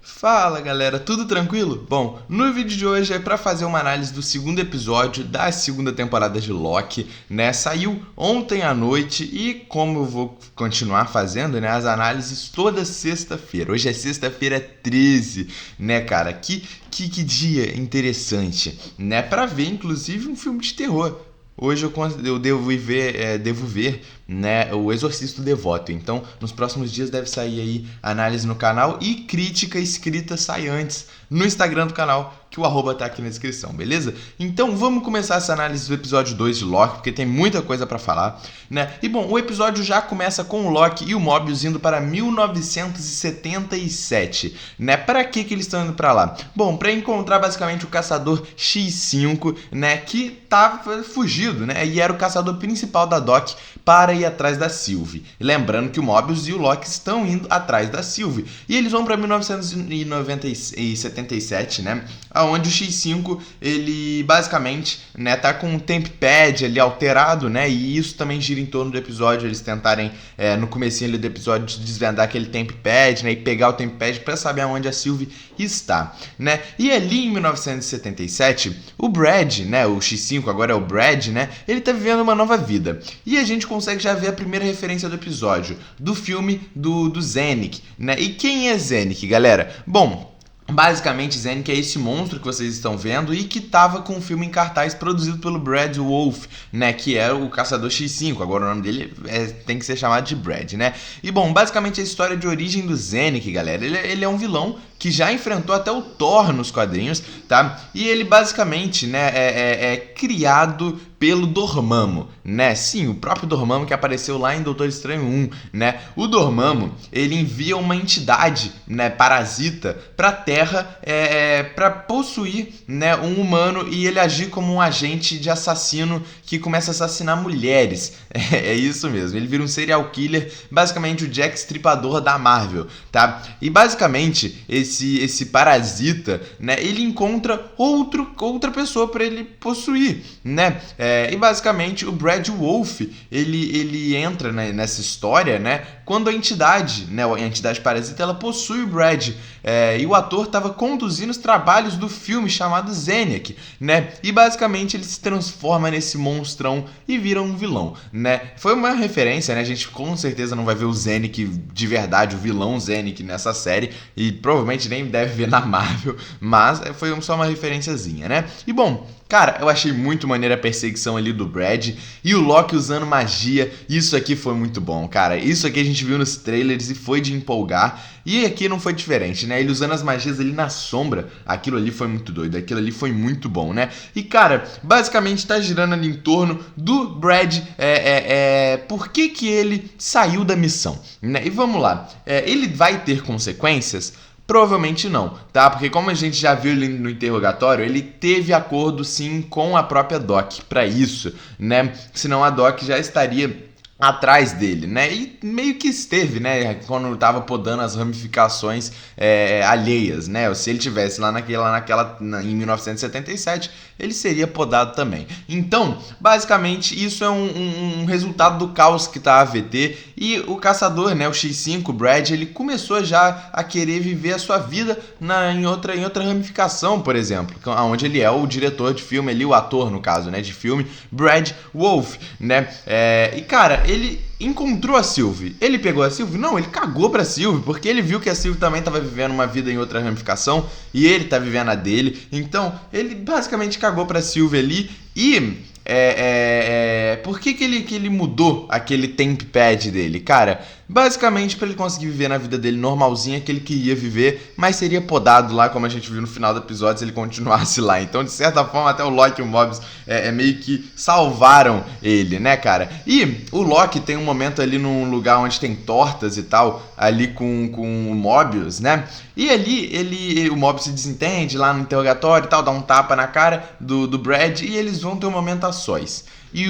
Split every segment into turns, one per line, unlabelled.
Fala galera, tudo tranquilo? Bom, no vídeo de hoje é para fazer uma análise do segundo episódio da segunda temporada de Loki, né? Saiu ontem à noite e como eu vou continuar fazendo, né, as análises toda sexta-feira. Hoje é sexta-feira 13, né, cara? Que dia interessante, né? Para ver inclusive um filme de terror. Hoje eu devo ver, né, o Exorcista Devoto. Então, nos próximos dias deve sair aí análise no canal e crítica escrita sai antes no Instagram do canal, que o arroba tá aqui na descrição, beleza? Então, vamos começar essa análise do episódio 2 de Loki, porque tem muita coisa pra falar, né? E bom, o episódio já começa com o Loki e o Mobius indo para 1977, né? Para que eles estão indo para lá? Bom, para encontrar basicamente o caçador X5, né, que tava fugido, né? E era o caçador principal da Doc para ir atrás da Sylvie. Lembrando que o Mobius e o Loki estão indo atrás da Sylvie. E eles vão para 1977, né? Onde o X5, ele basicamente, né, tá com um tempad ali alterado, né? E isso também gira em torno do episódio, eles tentarem, no comecinho ali do episódio, desvendar aquele tempad, né? E pegar o tempad para saber aonde a Sylvie está, né? E ali em 1977, o Brad, né? O X5 agora é o Brad, né? Ele tá vivendo uma nova vida. E a gente consegue já ver a primeira referência do episódio, do filme do Zenik, né? E quem é Zenik, galera? Bom, basicamente, Zenik é esse monstro que vocês estão vendo e que tava com um filme em cartaz produzido pelo Brad Wolf, né, que é o Caçador X5, agora o nome dele tem que ser chamado de Brad, né. E bom, basicamente a história de origem do Zenik, galera, ele é um vilão que já enfrentou até o Thor nos quadrinhos, tá? E ele basicamente, né, é criado pelo Dormammu, né? Sim, o próprio Dormammu que apareceu lá em Doutor Estranho 1, né? O Dormammu, ele envia uma entidade, né, parasita pra Terra para possuir, né, um humano e ele agir como um agente de assassino que começa a assassinar mulheres. É isso mesmo, ele vira um serial killer, basicamente o Jack Stripador da Marvel, tá? E basicamente esse parasita, né, ele encontra outra pessoa para ele possuir, né? E basicamente o Brad Wolf, ele entra, né, nessa história, né, quando a entidade, né, a entidade parasita, ela possui o Brad, e o ator estava conduzindo os trabalhos do filme chamado Zenek, né? E basicamente ele se transforma nesse monstrão e vira um vilão, né? Foi uma referência, né? A gente com certeza não vai ver o Zenek de verdade, o vilão Zenek nessa série, e provavelmente nem deve ver na Marvel, mas foi só uma referenciazinha, né? E bom, cara, eu achei muito maneira a perseguição ali do Brad e o Loki usando magia. Isso aqui foi muito bom, cara. Isso aqui a gente viu nos trailers e foi de empolgar. E aqui não foi diferente, né? Ele usando as magias ali na sombra. Aquilo ali foi muito doido. Aquilo ali foi muito bom, né? E, cara, basicamente tá girando ali em torno do Brad. Por que ele saiu da missão, né? E vamos lá. Ele vai ter consequências? Provavelmente não, tá? Porque como a gente já viu ali no interrogatório, ele teve acordo sim com a própria Doc para isso, né? Senão a Doc já estaria atrás dele, né? E meio que esteve, né? Quando tava podando as ramificações alheias, né? Se ele tivesse lá em 1977, ele seria podado também. Então, basicamente, isso é um resultado do caos que tá a AVT. E o caçador, né? O X5, o Brad, ele começou já a querer viver a sua vida em outra ramificação, por exemplo, onde ele é o diretor de filme, ali, o ator, no caso, né? De filme, Brad Wolf, né? E, cara, ele encontrou a Sylvie. Ele pegou a Sylvie? Não, ele cagou pra Sylvie, porque ele viu que a Sylvie também estava vivendo uma vida em outra ramificação e ele tá vivendo a dele. Então, ele basicamente cagou pra Sylvie ali e... por que ele mudou aquele tempad dele? Cara, basicamente para ele conseguir viver na vida dele normalzinha que ele queria viver, mas seria podado lá, como a gente viu no final do episódio, se ele continuasse lá. Então, de certa forma, até o Loki e o Mobius meio que salvaram ele, né, cara? E o Loki tem um momento ali num lugar onde tem tortas e tal, ali com o Mobius, né? E ali o Mobius se desentende lá no interrogatório e tal, dá um tapa na cara do Brad e eles vão ter um momento a sós. E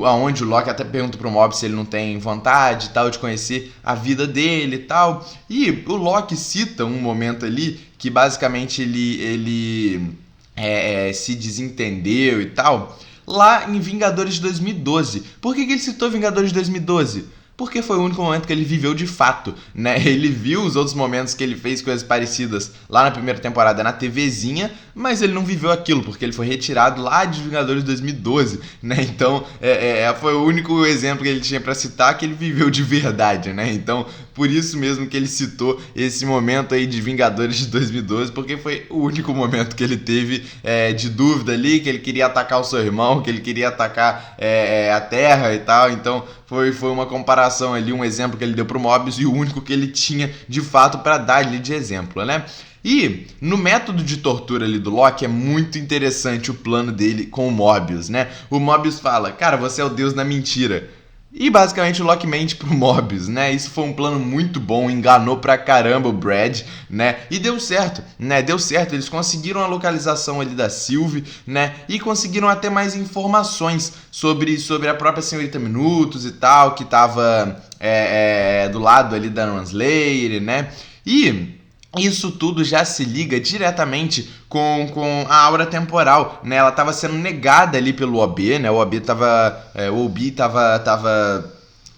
aonde o Loki até pergunta pro Mobius se ele não tem vontade e tal de conhecer a vida dele e tal. E o Loki cita um momento ali que basicamente ele se desentendeu e tal, lá em Vingadores de 2012. Por que ele citou Vingadores de 2012? porque foi o único momento que ele viveu de fato, né? Ele viu os outros momentos que ele fez coisas parecidas lá na primeira temporada na TVzinha, mas ele não viveu aquilo, porque ele foi retirado lá de Vingadores 2012, né? Então, foi o único exemplo que ele tinha pra citar que ele viveu de verdade, né? Então, por isso mesmo que ele citou esse momento aí de Vingadores de 2012, porque foi o único momento que ele teve de dúvida ali, que ele queria atacar o seu irmão, que ele queria atacar a Terra e tal. Então, foi uma comparação ali, um exemplo que ele deu pro Mobius e o único que ele tinha de fato para dar ali de exemplo, né? E no método de tortura ali do Loki é muito interessante o plano dele com o Mobius, né? O Mobius fala, cara, você é o deus da mentira. E basicamente o Loki mente pro Mobius, né? Isso foi um plano muito bom, enganou pra caramba o Brad, né? E deu certo, né? Deu certo, eles conseguiram a localização ali da Sylvie, né? E conseguiram até mais informações sobre a própria Senhorita Minutos e tal, que tava do lado ali da Renslayer, né? E isso tudo já se liga diretamente com a aura temporal, né? Ela estava sendo negada ali pelo OB, né? O OB tava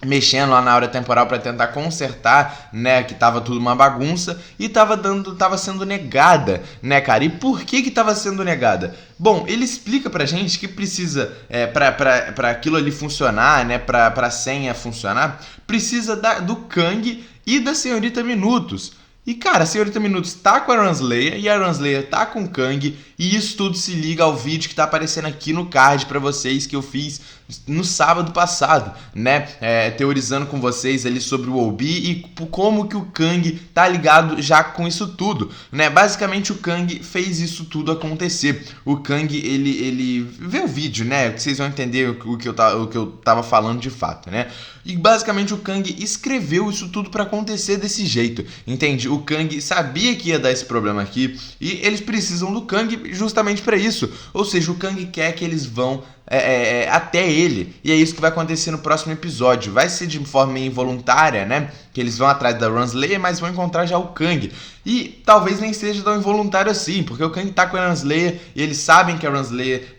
mexendo lá na aura temporal para tentar consertar, né, que tava tudo uma bagunça e tava sendo negada, né, cara? E por que tava sendo negada? Bom, ele explica pra gente que precisa, pra aquilo ali funcionar, né, pra senha funcionar, precisa do Kang e da Senhorita Minutos. E, cara, a Senhorita Minutos tá com a Renslayer e a Renslayer tá com o Kang, e isso tudo se liga ao vídeo que tá aparecendo aqui no card pra vocês, que eu fiz no sábado passado, né? Teorizando com vocês ali sobre o Obi e como que o Kang tá ligado já com isso tudo, né? Basicamente o Kang fez isso tudo acontecer. O Kang, ele vê o vídeo, né? Vocês vão entender o que eu tava falando de fato, né? E basicamente o Kang escreveu isso tudo pra acontecer desse jeito, entende? O Kang sabia que ia dar esse problema aqui e eles precisam do Kang justamente pra isso. Ou seja, o Kang quer que eles vão até ele, e é isso que vai acontecer no próximo episódio. Vai ser de forma involuntária, né? Que eles vão atrás da Renslayer, mas vão encontrar já o Kang. E talvez nem seja tão involuntário assim, porque o Kang tá com a Renslayer e eles sabem que a Renslayer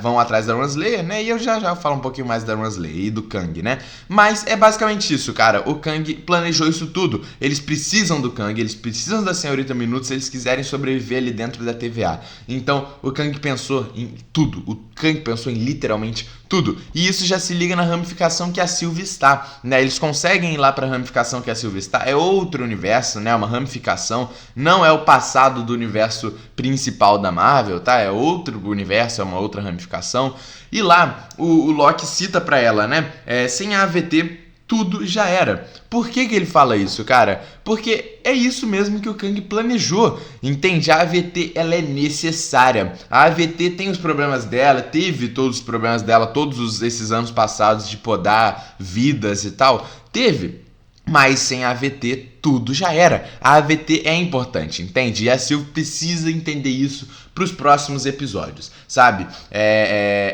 vão atrás da Renslayer, né? E eu já falo um pouquinho mais da Renslayer e do Kang, né? Mas é basicamente isso, cara. O Kang planejou isso tudo. Eles precisam do Kang, eles precisam da Senhorita Minutos se eles quiserem sobreviver ali dentro da TVA. Então, o Kang pensou em tudo. O Kang pensou em literalmente tudo. E isso já se liga na ramificação que a Sylvie está, né? Eles conseguem ir lá para a ramificação que a Sylvie está. É outro universo, né? Uma ramificação. Não é o passado do universo principal da Marvel, tá? É outro universo, é uma outra ramificação. E lá, o Loki cita para ela, né? Sem a AVT, tudo já era. Por que ele fala isso, cara? Porque é isso mesmo que o Kang planejou, entende? A AVT, ela é necessária. A AVT tem os problemas dela, teve todos os problemas dela todos esses anos passados de podar vidas e tal. Teve. Mas sem a AVT, tudo já era. A AVT é importante, entende? E a Sylvie precisa entender isso pros próximos episódios, sabe?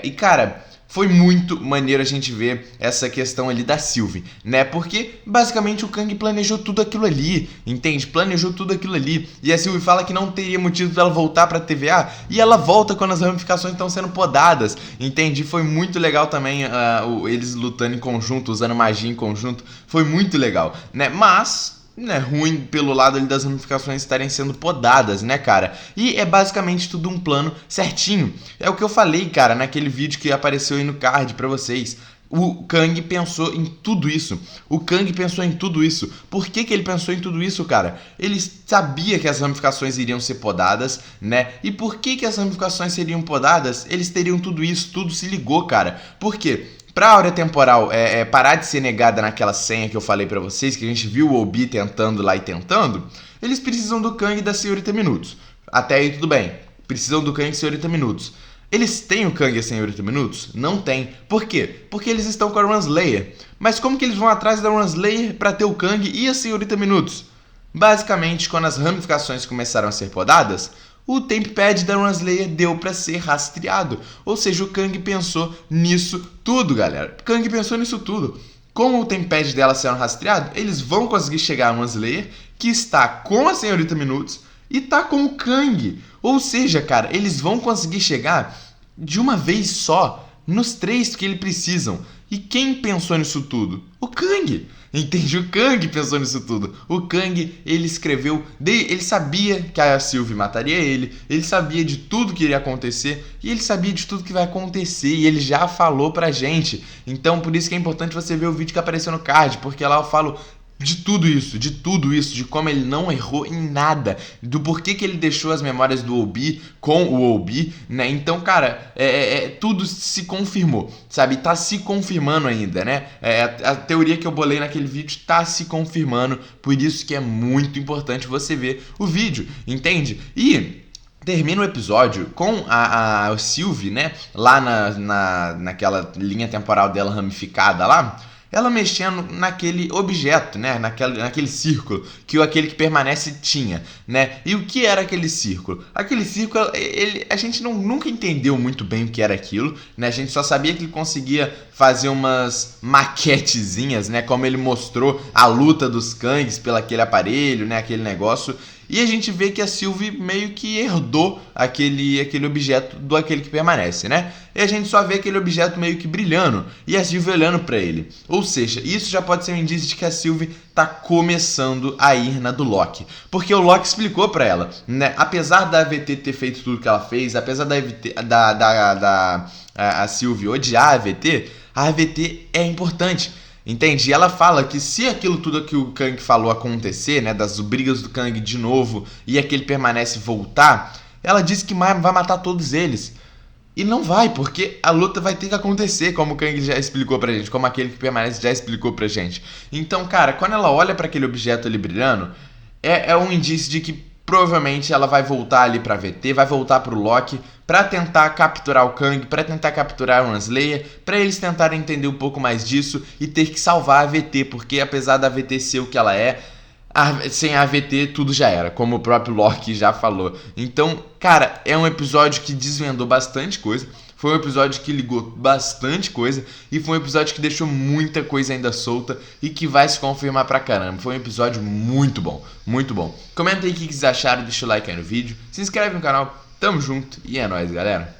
E, cara, foi muito maneiro a gente ver essa questão ali da Sylvie, né? Porque, basicamente, o Kang planejou tudo aquilo ali, entende? Planejou tudo aquilo ali. E a Sylvie fala que não teria motivo pra ela voltar pra TVA, e ela volta quando as ramificações estão sendo podadas, entende? Foi muito legal também eles lutando em conjunto, usando magia em conjunto. Foi muito legal, né? Mas ruim pelo lado ali das ramificações estarem sendo podadas, né, cara? E é basicamente tudo um plano certinho. É o que eu falei, cara, naquele vídeo que apareceu aí no card pra vocês. O Kang pensou em tudo isso. O Kang pensou em tudo isso. Por que ele pensou em tudo isso, cara? Ele sabia que as ramificações iriam ser podadas, né? E por que as ramificações seriam podadas? Eles teriam tudo isso, tudo se ligou, cara. Por quê? Pra áurea temporal parar de ser negada naquela senha que eu falei pra vocês, que a gente viu o Obi tentando lá e tentando, eles precisam do Kang e da Senhorita Minutos. Até aí tudo bem. Precisam do Kang e da Senhorita Minutos. Eles têm o Kang e a Senhorita Minutos? Não tem. Por quê? Porque eles estão com a Renslayer. Mas como que eles vão atrás da Renslayer pra ter o Kang e a Senhorita Minutos? Basicamente, quando as ramificações começaram a ser podadas, o Tempad da Renslayer deu pra ser rastreado. Ou seja, o Kang pensou nisso tudo, galera. O Kang pensou nisso tudo. Com o Tempad dela sendo rastreado, eles vão conseguir chegar a Renslayer, que está com a Senhorita Minutos e tá com o Kang. Ou seja, cara, eles vão conseguir chegar de uma vez só nos 3 que eles precisam. E quem pensou nisso tudo? O Kang. Entende? O Kang pensou nisso tudo. O Kang, ele escreveu, ele sabia que a Sylvie mataria ele sabia de tudo que iria acontecer e ele sabia de tudo que vai acontecer e ele já falou pra gente. Então, por isso que é importante você ver o vídeo que apareceu no card, porque lá eu falo de tudo isso, de como ele não errou em nada, do porquê que ele deixou as memórias do Obi com o Obi, né? Então, cara, tudo se confirmou, sabe? Tá se confirmando ainda, né? A teoria que eu bolei naquele vídeo tá se confirmando, por isso que é muito importante você ver o vídeo, entende? E termina o episódio com a Sylvie, né? Lá naquela linha temporal dela ramificada lá, ela mexendo naquele objeto, né? Naquele círculo que aquele que permanece tinha, né? E o que era aquele círculo? Aquele círculo, a gente nunca entendeu muito bem o que era aquilo, né? A gente só sabia que ele conseguia fazer umas maquetezinhas, né? Como ele mostrou a luta dos Kangs pelo aquele aparelho, né? Aquele negócio. E a gente vê que a Sylvie meio que herdou aquele objeto do aquele que permanece, né? E a gente só vê aquele objeto meio que brilhando e a Sylvie olhando pra ele. Ou seja, isso já pode ser um indício de que a Sylvie tá começando a ir na do Loki. Porque o Loki explicou pra ela, né? Apesar da AVT ter feito tudo que ela fez, apesar a Sylvie odiar a AVT é importante. Entende? E ela fala que se aquilo tudo que o Kang falou acontecer, né, das brigas do Kang de novo e aquele permanece voltar, ela disse que vai matar todos eles. E não vai, porque a luta vai ter que acontecer, como o Kang já explicou pra gente, como aquele que permanece já explicou pra gente. Então, cara, quando ela olha pra aquele objeto ali brilhando, é um indício de que provavelmente ela vai voltar ali pra VT, vai voltar pro Loki pra tentar capturar o Kang, pra tentar capturar o Slayer, pra eles tentarem entender um pouco mais disso e ter que salvar a VT, porque apesar da VT ser o que ela é, sem a AVT tudo já era, como o próprio Loki já falou. Então, cara, é um episódio que desvendou bastante coisa. Foi um episódio que ligou bastante coisa e foi um episódio que deixou muita coisa ainda solta e que vai se confirmar pra caramba. Foi um episódio muito bom, muito bom. Comenta aí o que vocês acharam, deixa o like aí no vídeo, se inscreve no canal, tamo junto e é nóis, galera.